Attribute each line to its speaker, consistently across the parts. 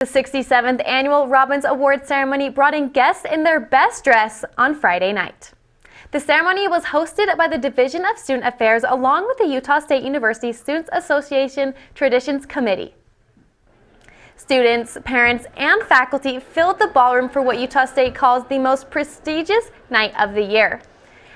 Speaker 1: The 67th Annual Robbins Awards ceremony brought in guests in their best dress on Friday night. The ceremony was hosted by the Division of Student Affairs along with the Utah State University Students Association Traditions Committee. Students, parents, and faculty filled the ballroom for what Utah State calls the most prestigious night of the year.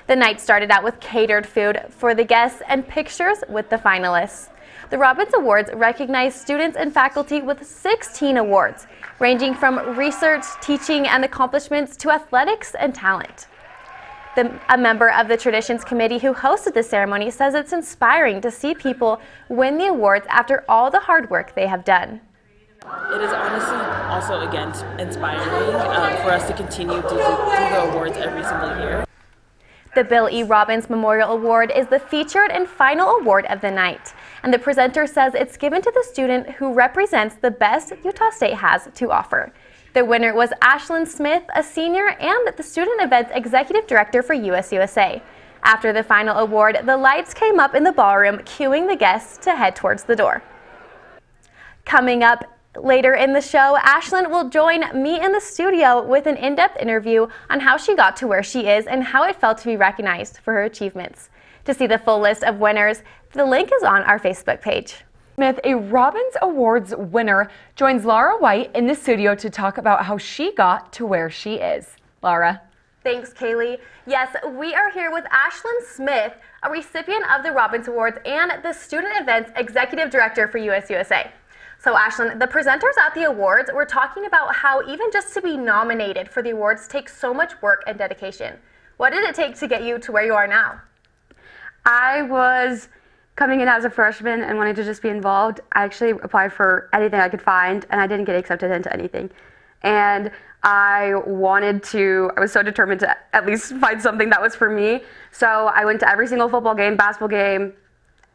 Speaker 1: The night started out with catered food for the guests and pictures with the finalists. The Robbins Awards recognize students and faculty with 16 awards, ranging from research, teaching, and accomplishments to athletics and talent. A member of the Traditions Committee who hosted the ceremony says it's inspiring to see people win the awards after all the hard work they have done.
Speaker 2: It is honestly also, again, inspiring for us to continue to do the awards every single year.
Speaker 1: The Bill E. Robbins Memorial Award is the featured and final award of the night, and the presenter says it's given to the student who represents the best Utah State has to offer. The winner was Ashlyn Smith, a senior and the Student Events Executive Director for USUSA. After the final award, the lights came up in the ballroom, cueing the guests to head towards the door. Coming up later in the show, Ashlyn will join me in the studio with an in-depth interview on how she got to where she is and how it felt to be recognized for her achievements. To see the full list of winners, the link is on our Facebook page.
Speaker 3: Smith, a Robbins Awards winner, joins Laura White in the studio to talk about how she got to where she is. Laura.
Speaker 1: Thanks, Kaylee. Yes, we are here with Ashlyn Smith, a recipient of the Robbins Awards and the Student Events Executive Director for USUSA. So Ashlyn, the presenters at the awards were talking about how even just to be nominated for the awards takes so much work and dedication. What did it take to get you to where you are now?
Speaker 4: I was coming in as a freshman and wanted to just be involved. I actually applied for anything I could find, and I didn't get accepted into anything. And I was so determined to at least find something that was for me. So I went to every single football game, basketball game,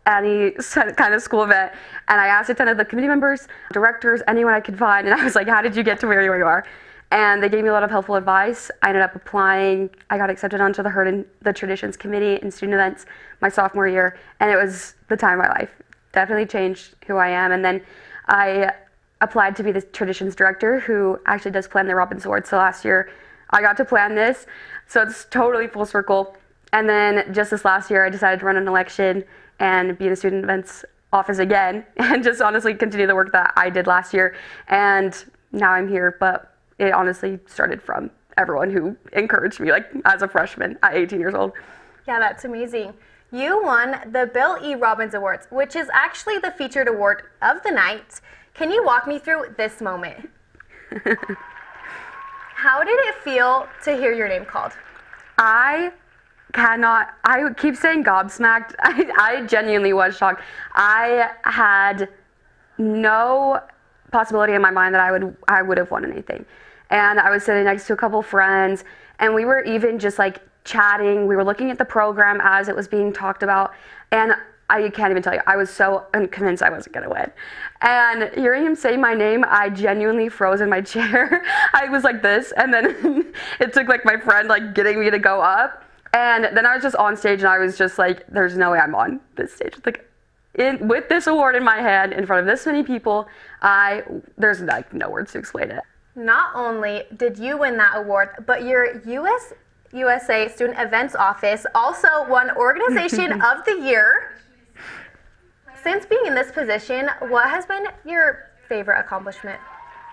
Speaker 4: any kind of school event, and I asked a ton of the committee members, directors, anyone I could find, and I was like, how did you get to where you are? And they gave me a lot of helpful advice. I ended up applying. I got accepted onto the Traditions Committee in student events my sophomore year, and it was the time of my life. Definitely changed who I am. And then I applied to be the Traditions Director, who actually does plan the Robbins Awards. So last year, I got to plan this, so it's totally full circle. And then just this last year, I decided to run an election and be in the student events office again, and just honestly continue the work that I did last year. And now I'm here, but it honestly started from everyone who encouraged me, like as a freshman at 18 years old.
Speaker 1: Yeah, that's amazing. You won the Bill E. Robbins Awards, which is actually the featured award of the night. Can you walk me through this moment? How did it feel to hear your name called?
Speaker 4: I keep saying gobsmacked. I genuinely was shocked. I had no possibility in my mind that I would have won anything. And I was sitting next to a couple friends, and we were even just like chatting. We were looking at the program as it was being talked about, and I can't even tell you, I was so convinced I wasn't gonna win. And hearing him say my name, I genuinely froze in my chair. I was like this, and then it took like my friend like getting me to go up. And then I was just on stage, and I was just like, there's no way I'm on this stage. Like, with this award in my hand, in front of this many people, there's like no words to explain it.
Speaker 1: Not only did you win that award, but your USUSA Student Events Office also won Organization of the Year. Since being in this position, what has been your favorite accomplishment?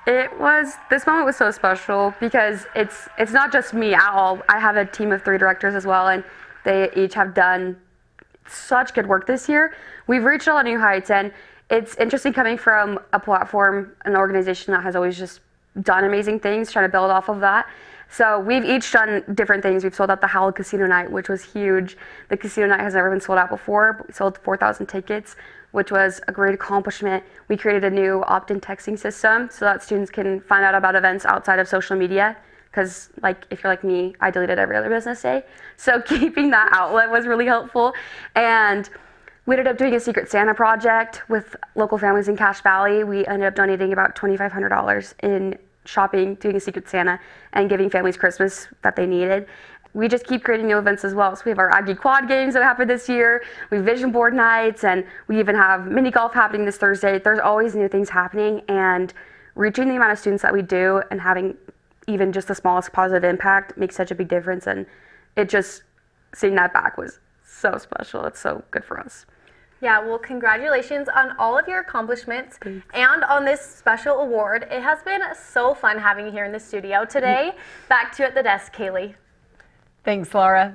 Speaker 4: This moment was so special because it's not just me at all. I have a team of 3 directors as well, and they each have done such good work this year. We've reached a lot of new heights, and it's interesting coming from a platform, an organization that has always just done amazing things, trying to build off of that. So we've each done different things. We've sold out the Howell Casino Night, which was huge. The casino night has never been sold out before, but we sold 4,000 tickets, which was a great accomplishment. We created a new opt-in texting system so that students can find out about events outside of social media, because like if you're like me, I deleted every other business day. So keeping that outlet was really helpful. And we ended up doing a Secret Santa project with local families in Cache Valley. We ended up donating about $2,500 in shopping, doing a Secret Santa, and giving families Christmas that they needed. We just keep creating new events as well. So we have our Aggie Quad games that happened this year. We have vision board nights, and we even have mini golf happening this Thursday. There's always new things happening, and reaching the amount of students that we do and having even just the smallest positive impact makes such a big difference. And it just, seeing that back was so special. It's so good for us.
Speaker 1: Yeah, well, congratulations on all of your accomplishments and on this special award. It has been so fun having you here in the studio today. Back to you at the desk, Kaylee.
Speaker 3: Thanks, Laura.